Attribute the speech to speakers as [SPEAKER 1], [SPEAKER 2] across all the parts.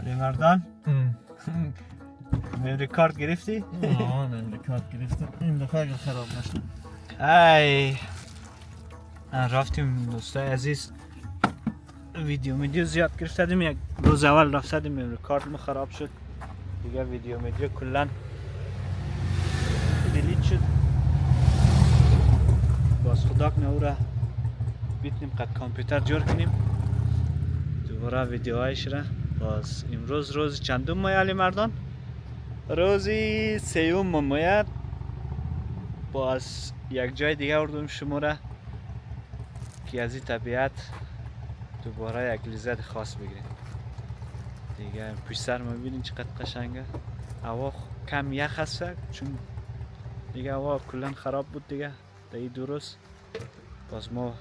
[SPEAKER 1] علی مردان ممری کارت گرفتی؟
[SPEAKER 2] آه ممری کارت گرفتم این دفعه اگر خراب نشد.
[SPEAKER 1] ای رفتیم دوستای عزیز ویدیو زیاد گرفتیم. یک روز اول رفتیم ممری کارت ما خراب شد دیگه ویدیو کلا دیلیت شد. باز خدا کنه او را بیتنیم قد کامپیوتر جور کنیم دوباره ویدیوهایش را. باز امروز روز چندم ماه علی مردان؟ روزی سیوم ماه. باز یک جای دیگه آوردم شما را که از این طبیعت دوباره یک لذت خاص بگیریم دیگه. پشت سر ما ببینید چقدر قشنگه. هوا کم یخ هست چون دیگه هوا کلا خراب بود دیگه در این دو روز. باز ما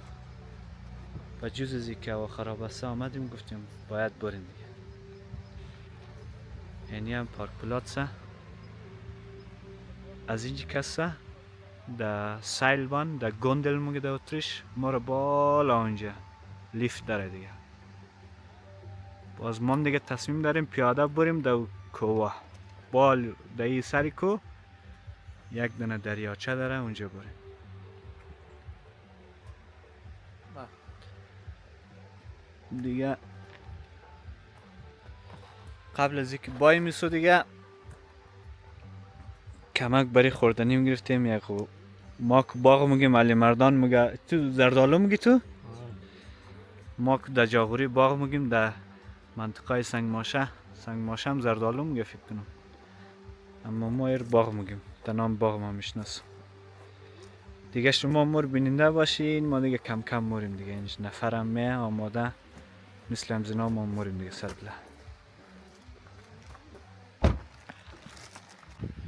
[SPEAKER 1] با جز از که هوا خراب است آمدیم گفتیم باید بریم دیگه. یعنی هم پارک پلاتسه از اینجا کسه در سایلبان در گوندل موگه در اتریش ما رو بالا اونجا لیفت داره دیگه. باز ما دیگه تصمیم داریم پیاده بریم در کوه بال در این سری کو یک دونه دریاچه داره اونجا بریم. دیگه قبل از اینکه بای میسو دیگه کمک برای خوردنی میگرفتیم. یک ما که باغ میگیم علی مردان میگه تو زردالو میگی تو؟ ما که در جاغوری باغ میگیم در منطقه سنگ ماشه هم زردالو میگه فکر کنم. اما ما ایر باغ میگیم در نام باغ ما میشناسم دیگه. شما مور بیننده باشین ما دیگه کم کم موریم دیگه. اینش نفرم می آماده مثل همزنا ما موریم دیگه سربله.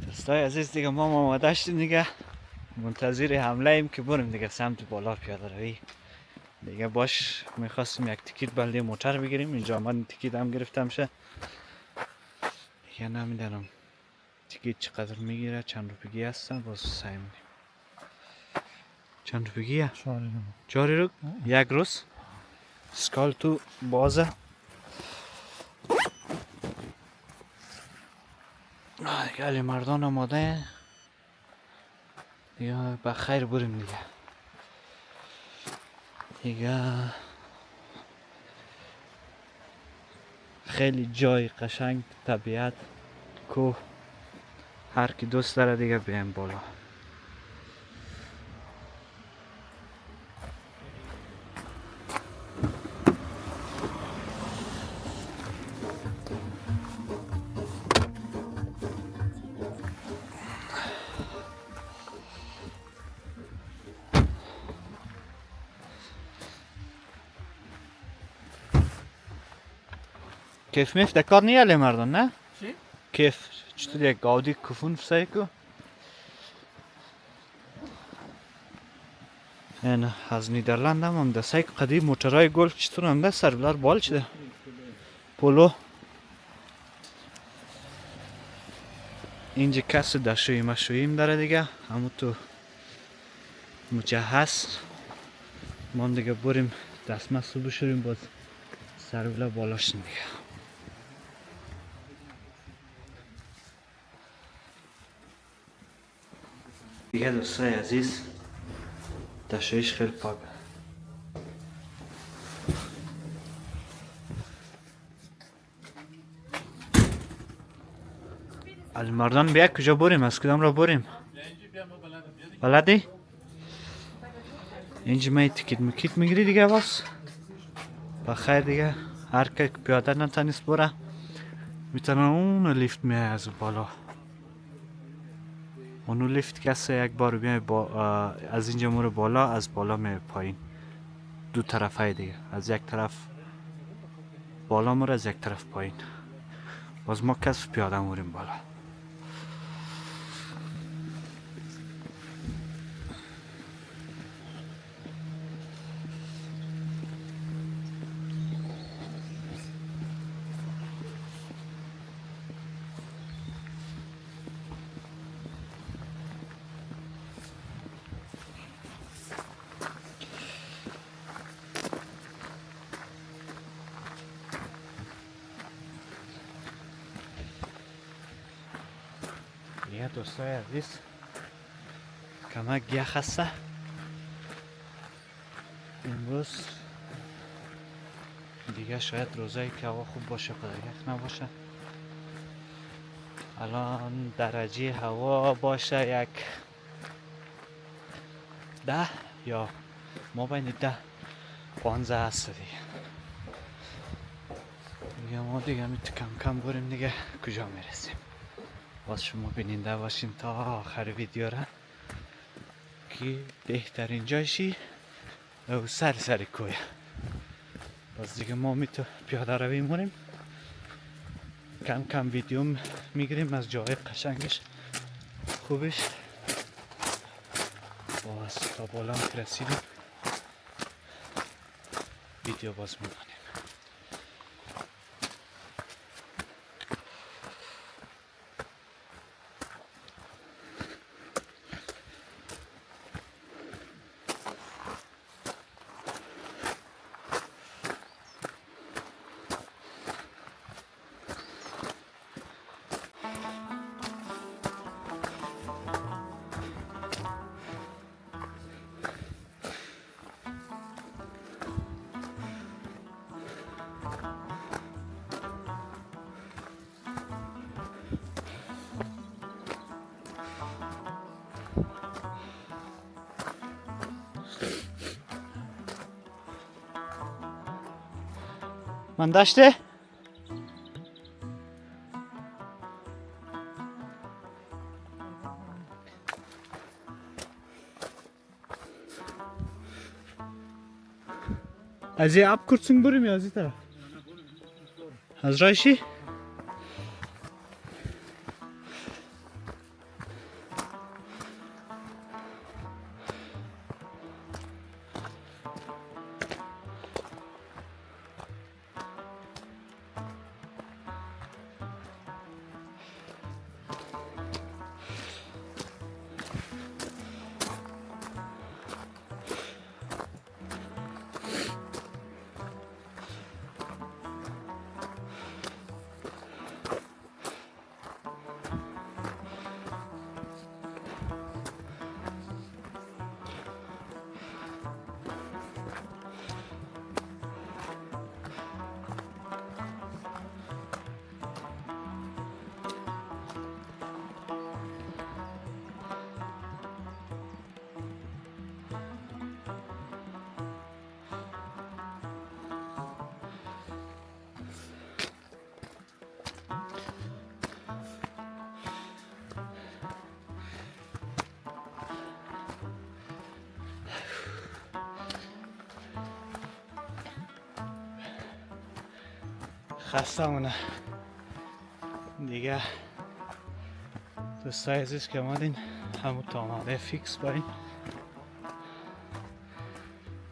[SPEAKER 1] دوستای عزیز دیگه ما آماده شدیم دیگه منتظر حمله ایم که بریم دیگه سمت بالا پیاده روی. دیگه باش میخواستیم یک تیکیت بلده موتر بگیریم. اینجا من تیکیت هم گرفتم شه. دیگه نمیدانم تیکیت چقدر میگیره، چند روپیگی هستن. باز سعی می‌کنیم. چند روپیگیه؟ 4 رو یک روز سکال تو بازه. دیگه علی مردان آماده. دیگه بخیر بریم دیگه. دیگه خیلی جای قشنگ، طبیعت، کوه، هر کی دوست داره دیگه بیایم بالا. کیف میفته کار نیه علی مردان نه؟
[SPEAKER 2] چی؟
[SPEAKER 1] کیف چطور یک گاودی کفون فسایی کو؟ این از نیدرلند هم ده سایک قدیم موترهای گلف چطور هم ده سربلار بال شده پولو. اینجا کس دشویی مشوییم داره دیگه، همون تو مجهز. ما دیگه بریم دستمست رو بشوریم باز سربلار بالاشن دیگه. دیگه دوستای عزیز دشویش خیلی پاک. از مردان بیا کجا بریم؟ از کدام را بریم؟ بلدی؟ اینجا می تیکیت مکیت میگیری دیگه باز بخیر دیگه. هر که پیاده نتانست بره میتونه اون لیفت میای از بالا. اونو لیفت کسی یک بار بیای با از اینجا موره بالا، از بالا می پایین. دو طرف های دیگه، از یک طرف بالا موره، از یک طرف پایین. باز ما کس پیاده موریم بالا. دیگه دوستای عزیز کمک یخ هسته امروز دیگه. شاید روزایی که هوا خوب باشه قدر یخ نباشه. الان درجه هوا باشه یک 10 یا ما بین 10-15 هست دیگه ما دیگه میتو کم کم بریم دیگه کجا میرسیم. باز شما بیننده باشین تا آخر ویدیو را که بهترین جایشی او سر کوه. باز دیگه ما میتو پیاده روی مونیم کم کم ویدیو میگیریم از جای قشنگش خوبش. باز تا بالا که رسیدیم ویدیو باز میکنیم. من داشته؟ از یه اب کرسون بریم یا از این طرف؟ از رایشی؟ خسته مونه دیگه. دوستای عزیز که آمدین همون تا آماده فیکس باین.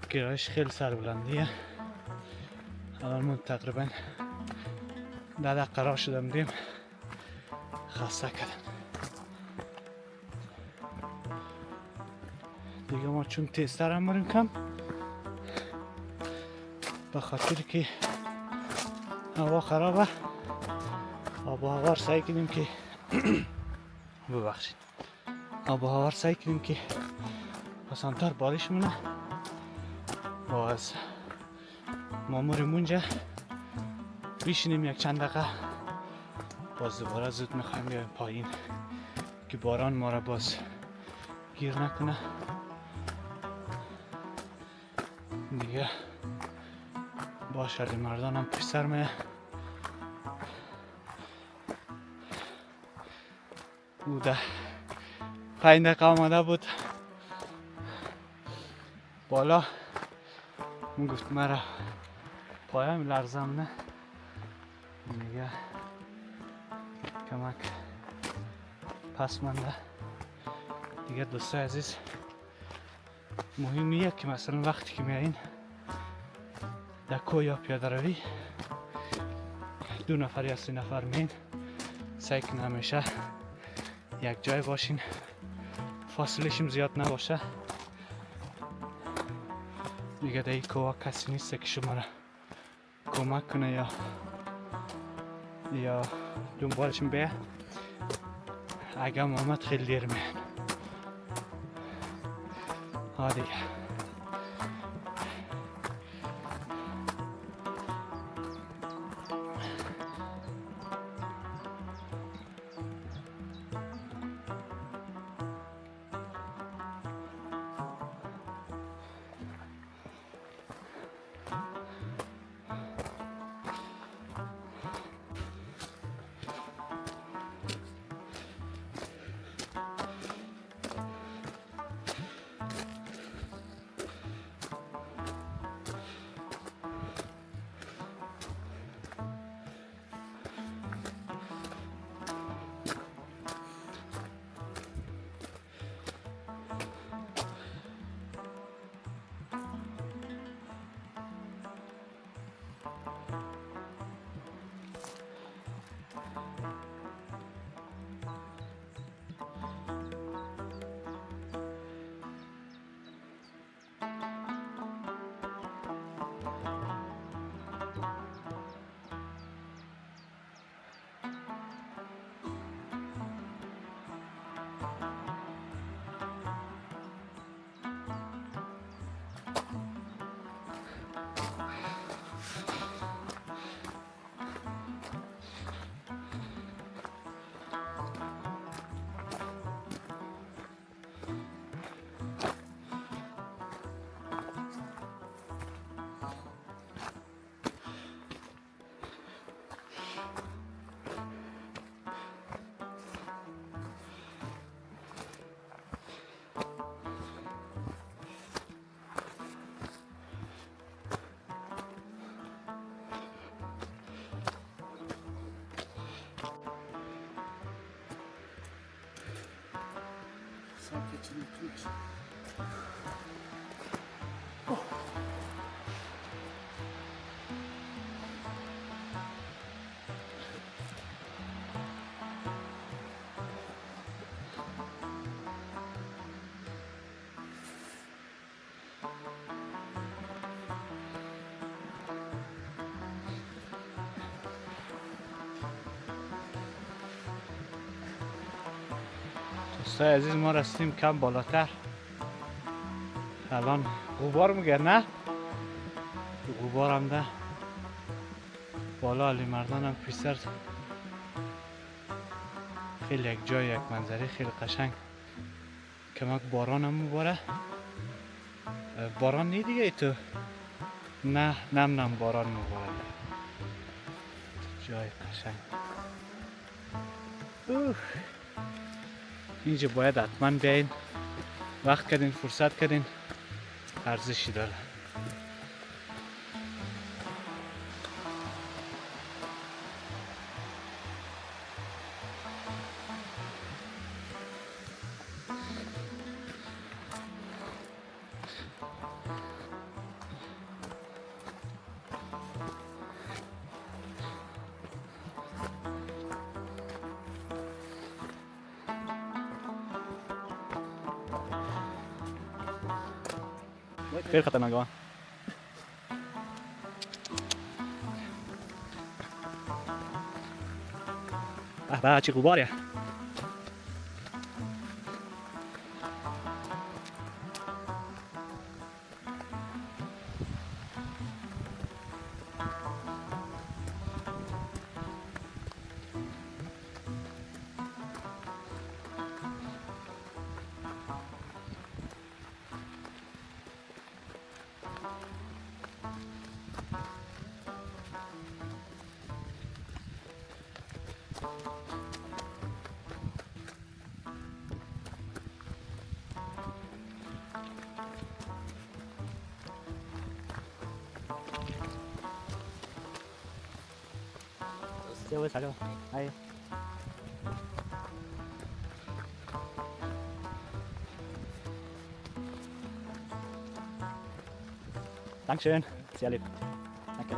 [SPEAKER 1] گرایش خیلی سربلندیه. الان من تقریبا 10 دقیقه راه شدم دیم خسته کردم دیگه. ما چون تیزتر هم بریم کم به خاطر که هوا خرابه. آب و هوا سعی کنیم که ببخشید آب و هوا سعی کنیم که آسانتر بارش مونه. باز ما مریم اونجا بیشینیم یک چند دقیقه، باز دوباره زود میخوایم بیایم پایین که باران ما را باز گیر نکنه دیگه. باشه علی مردان هم پیش سر میه. او ده 5 دقیقه آمده بود بالا. اون گفت مرا پایم لرزم نه دیگه کمک پس منده دیگه. دوستای عزیز مهمیه که مثلا وقتی که میایین در کوه یا پیاده روی 2 نفر یا 3 نفر میایین سعی کن همیشه یک جای باشین، فاصله‌شم زیاد نباشه دیگه. در این کوه کسی نیست که شما را کمک کنه یا دنبالشون بیه. اگه محمد خیلی دیر میان ها دیگه. دوستای عزیز ما رسیدیم کم بالاتر. الان غبار میگه نه؟ غبار هم ده بالا. علی مردان هم پیسر خیلی یک جای یک منظره خیلی قشنگ. کمک باران هم میباره. باران نی دیگه ای تو نه نم باران میباره. جای قشنگ. اینجا باید حتما بیاین، وقت کردین فرصت کردین، ارزشی داره. خیلی خطرناکه. به چه غباریه. Chơi với sao đâu. Hay. Dankeschön. Sehr lieb. Danke.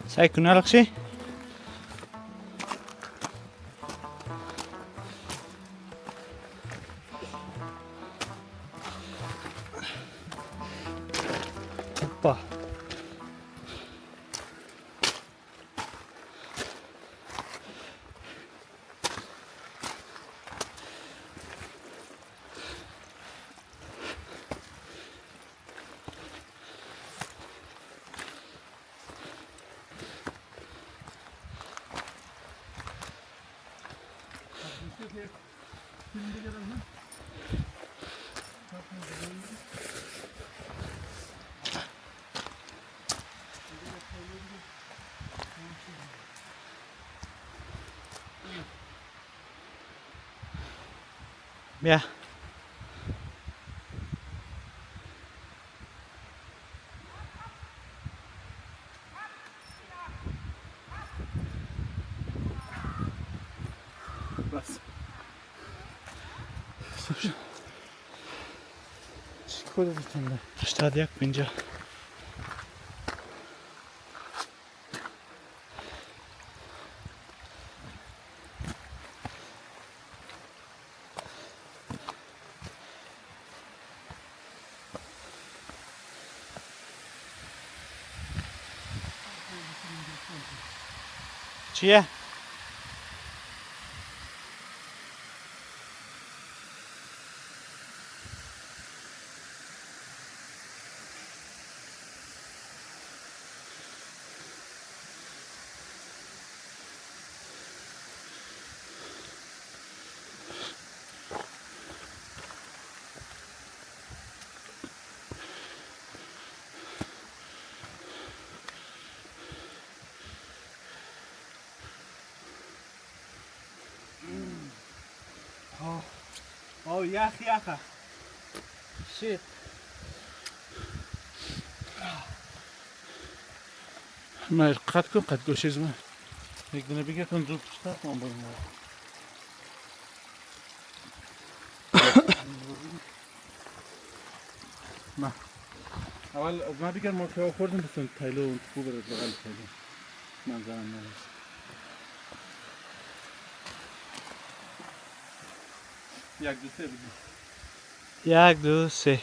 [SPEAKER 1] سعی کن الکسی. Hoppa. بیا.
[SPEAKER 2] بس. چی خودت تنده؟
[SPEAKER 1] 81 50. چیه؟
[SPEAKER 2] Oh, یخه. Shit. من قد گوشیز من. یک دونه بگه کن رو پشت من بریم. ما اول از ما بگیر ما که خوردیم بسن تایلو اون خوب برد بغل تایلو. من زنم نرس. یک دو سه بگیم.
[SPEAKER 1] 1 2 3.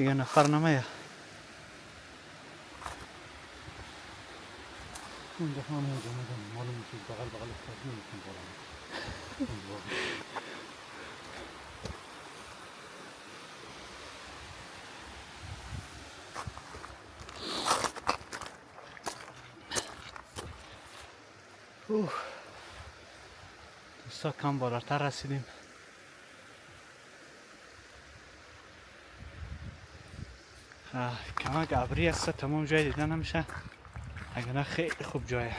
[SPEAKER 1] دیگه نفر نمیه.
[SPEAKER 2] اون دفعه هم اونجا آمدم معلوم میشه بغل افتاد نمیتونم بالا.
[SPEAKER 1] دوستا کم بالاتر رسیدیم. کمک ابری است، تمام جای دیده نمیشه، اگر نه خیلی خوب جایه.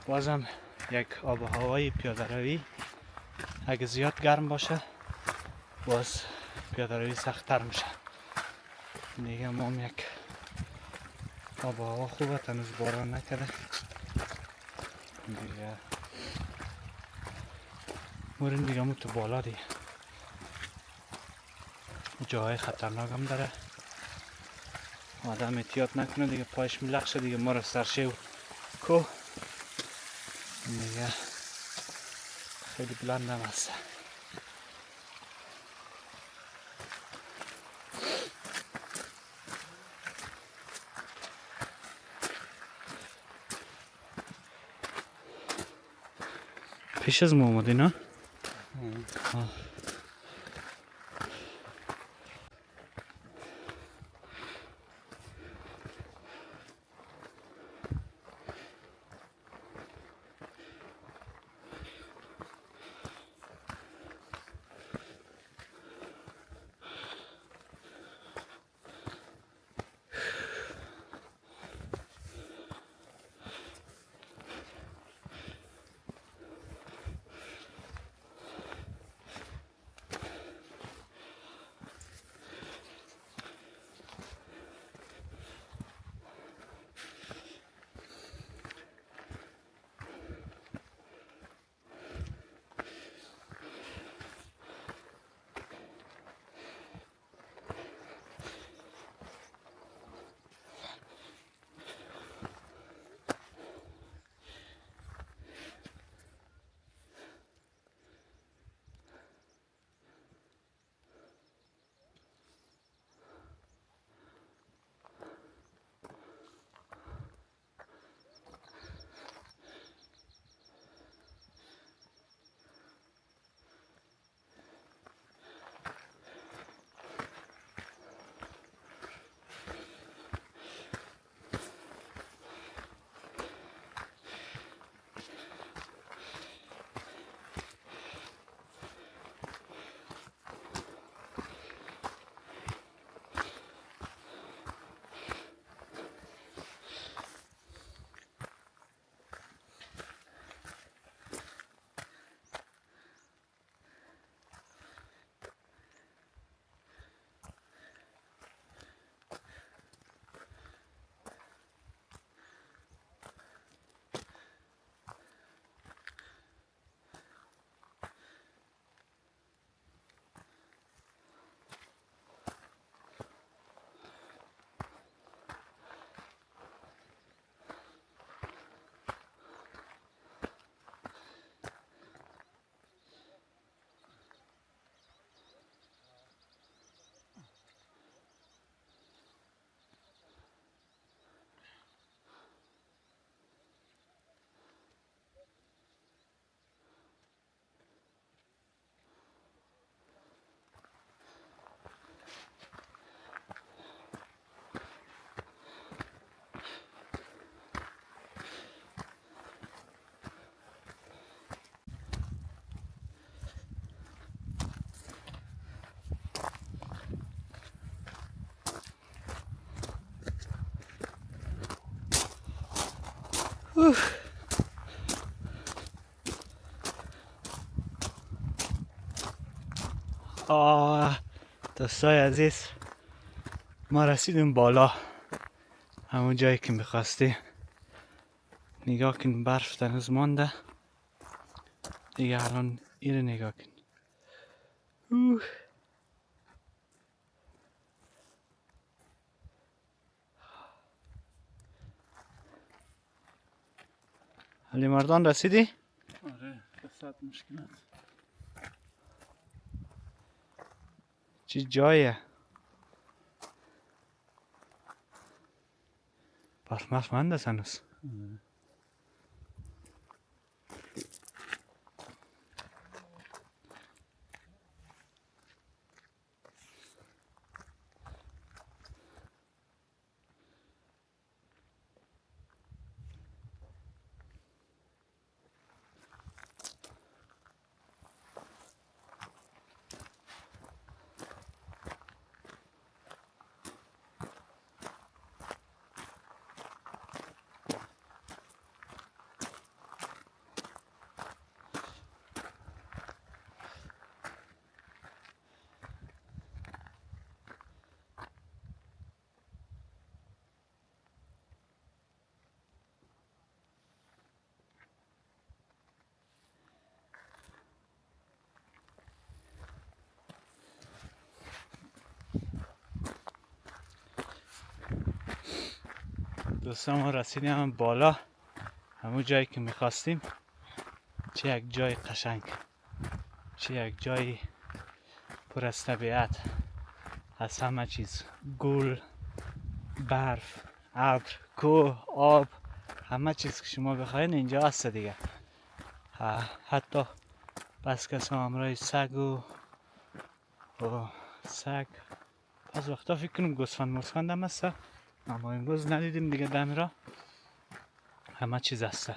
[SPEAKER 1] بازم یک آب و هوای پیاده روی اگه زیاد گرم باشه باز پیاده روی سخت‌تر میشه. دیگه ما هم یک آب و هوا خوبه، تنوز باران نکرده دیگه. مورین دیگه تو بالا دیگه جاهای خطرناک هم داره، آدم احتیاط نکنه دیگه پایش میلخشه دیگه ما رو سرشه و کوه دیگه خیلی بلند هم هست. پیش از ما اومدی نه؟ دوستای عزیز ما رسیدیم بالا، همون جایی که میخواستی. نگاه کن برف تنوز مانده دیگه. الان ایره نگاه کن. علی مردان رسیدی؟
[SPEAKER 2] آره قصت مشکلات.
[SPEAKER 1] چی جایه؟ برف مند است هنوز. دوستان ما رسیدیم هم بالا، همون جایی که میخواستیم. چه یک جای قشنگ، چه یک جای پر از طبیعت، از همه چیز، گل، برف، ابر، کوه، آب، همه چیز که شما بخواین اینجا هست دیگه. حتی بس کسا همراه سگ و سگ، از وقتا فکر کنم گوسفند مرسفند هم هست، اما امروز ندیدیم دیگه دمی را. همه چیز هست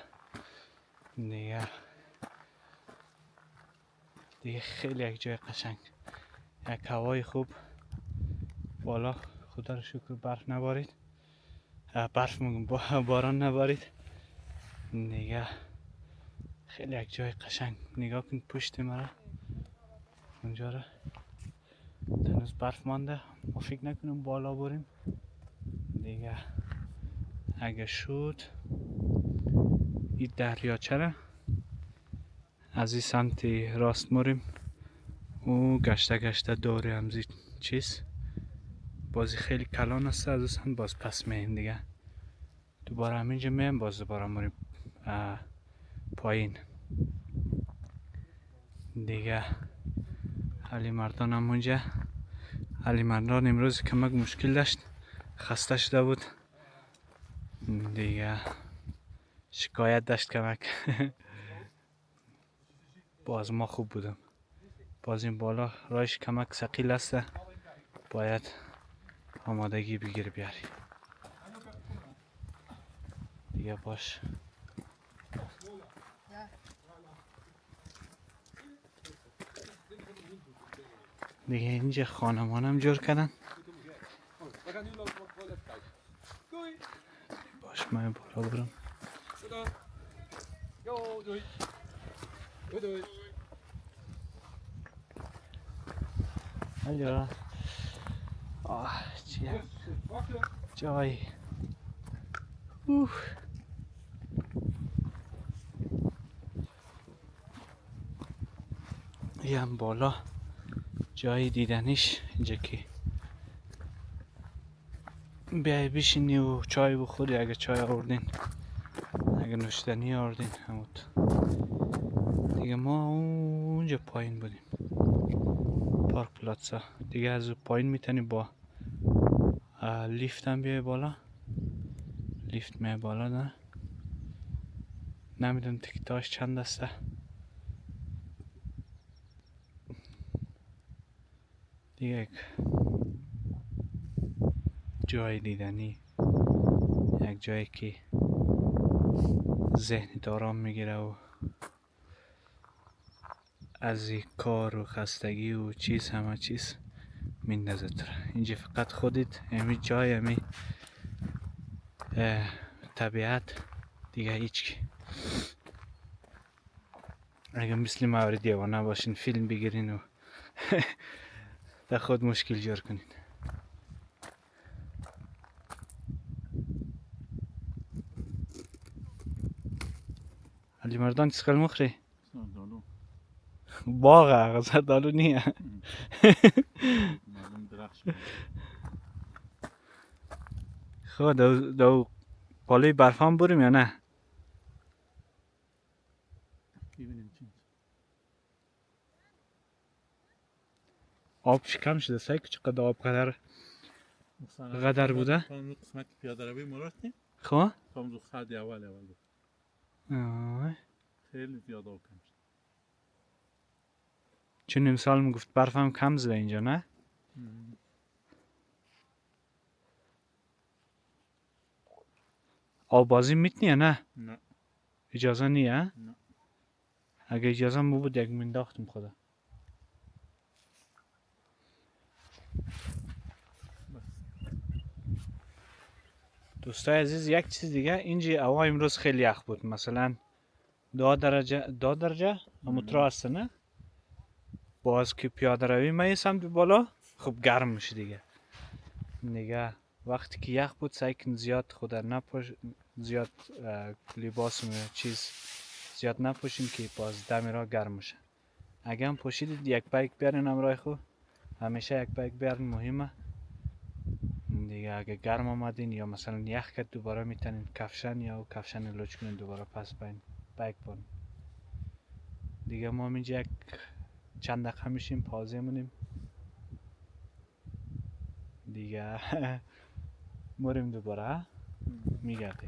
[SPEAKER 1] دیگه خیلی یک جای قشنگ، یک هوای خوب. بالا خدا رو شکر برف نبارید، برف میگم باران نبارید دیگه. خیلی یک جای قشنگ. نگاه کن پشت مرا اونجا را، هنوز برف مانده. ما فکر نکنیم بالا بریم دیگه. اگه شد این دریاچه را از این سمت راست مریم و گشته گشته داره همزی چیز بازی خیلی کلان است. از اون سمت باز پس مییم دیگه، دوباره همینجا مییم، باز دوباره مریم پایین دیگه. علی مردان هم اونجا. علی مردان امروز کمک مشکل داشت، خسته شده بود دیگه، شکایت داشت کمک. باز ما خوب بودم. باز این بالا رایش کمک ثقیل است، باید آمادگی بگیر بیاری دیگه. باش دیگه. اینجا خانمانم جور کردن. باش من بالا برم. الو. چیه جای یه هم بالا جای دیدنیش اینجا که بیای بشینی و چای بخوری. اگه چای آوردین، اگه نوشیدنی آوردین هموت دیگه. ما اونجا پایین بودیم، پارک پلاتسا دیگه. از پایین میتونی با لیفت هم بیای بالا. لیفت میای بالا نه، نمیدونم تیکتاش چند هسته دیگه. یک جای دیدنی، یک جایی که ذهنت آرام میگیره و از این کار و خستگی و چیز همه چیز میندازه تو. اینجا فقط خودت، امی جای، امی طبیعت دیگه. هیچ اگه مثل موارد دیوانه باشین فیلم بگیرین و در خود مشکل جور کنین. علی مردان چیز خیلی مخری؟ باغه غزه دالو نیه. خب دو بالای برف هم بریم یا نه؟ آب کم شده. چقدر آب قدر بوده؟
[SPEAKER 2] قسمت پیاده روی ما رفتیم
[SPEAKER 1] خب
[SPEAKER 2] کامزو خط اول بود.
[SPEAKER 1] آه.
[SPEAKER 2] خیلی زیاد آب کم شد.
[SPEAKER 1] چون امسال میگفت برفم کم زده اینجا نه؟ آب بازی میتنی یا نه؟
[SPEAKER 2] نه.
[SPEAKER 1] اجازه نیه؟
[SPEAKER 2] نه.
[SPEAKER 1] اگه اجازه مو بود یک مینداختم خدا.
[SPEAKER 2] بس.
[SPEAKER 1] دوستای عزیز یک چیز دیگه اینجا هوا امروز خیلی یخ بود مثلا 2 درجه اما تراست نه باز که پیاده روی ما سمت بالا خب گرم میشه دیگه وقتی که یخ بود سعی کن زیاد خود نپوش زیاد لباس چیز زیاد نپوشین که باز دم را گرم میشه اگه هم پوشیدید یک بیک بیارین همراه خود همیشه یک بیک بیارین مهمه دیگه اگه گرم آمدین یا مثلا یخ کرد دوباره میتونین کفشن یا کفشن لوچ کنین دوباره پس باین بیک بون دیگه ما اینجا یک چند دقیقه میشیم پازه مونیم دیگه مریم دوباره میگردیم